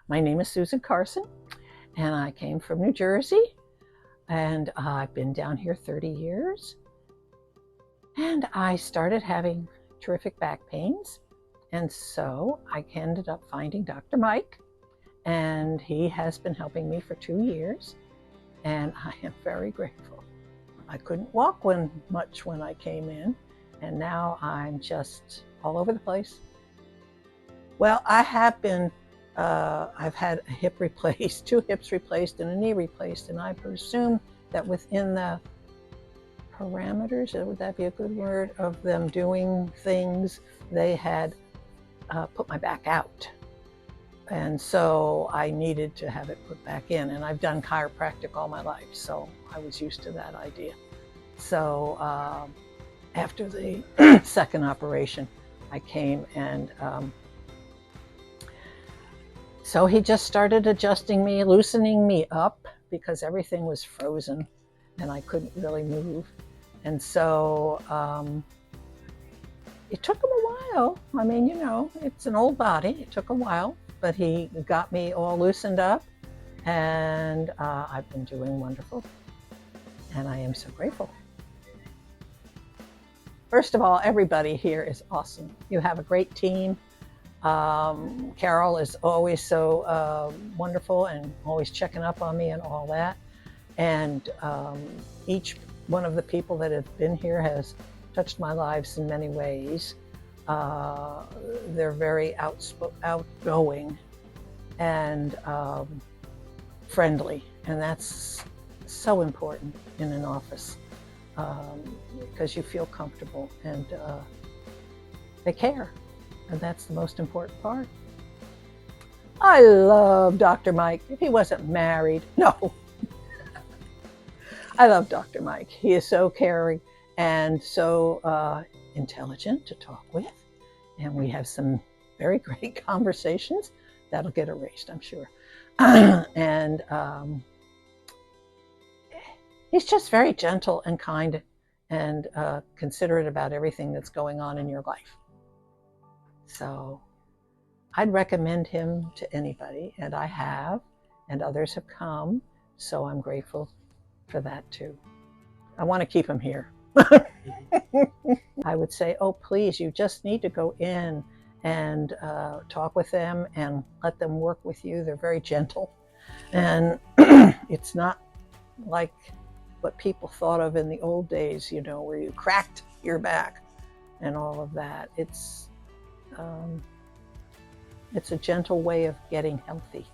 My name is Susan Carson, and I came from New Jersey, and I've been down here 30 years. And I started having terrific back pains, and so I ended up finding Dr. Mike, and he has been helping me for 2 years, and I am very grateful. I couldn't walk much when I came in, and now I'm just all over the place. Well, I have been, I've had a hip replaced, 2 hips replaced and a knee replaced, and I presume that within the parameters, would that be a good word, of them doing things, they had put my back out. And so I needed to have it put back in. And I've done chiropractic all my life, so I was used to that idea. So after the second operation, I came and so he just started adjusting me, loosening me up, because everything was frozen and I couldn't really move. And so it took him a while. I mean, you know, it's an old body. It took a while, but he got me all loosened up, and I've been doing wonderful. And I am so grateful. First of all, everybody here is awesome. You have a great team. Carol is always so wonderful and always checking up on me and all that. And each one of the people that have been here has touched my lives in many ways. They're very outgoing and friendly, and that's so important in an office, because you feel comfortable and they care, and that's the most important part. I love Dr. Mike. If he wasn't married, no. I love Dr. Mike. He is so caring and so intelligent to talk with. And we have some very great conversations. That'll get erased, I'm sure. And he's just very gentle and kind and considerate about everything that's going on in your life. So I'd recommend him to anybody, and I have, and others have come. So I'm grateful for that too. I want to keep him here. I would say, oh, please, you just need to go in and talk with them and let them work with you. They're very gentle. And it's not like what people thought of in the old days, you know, where you cracked your back and all of that. It's a gentle way of getting healthy.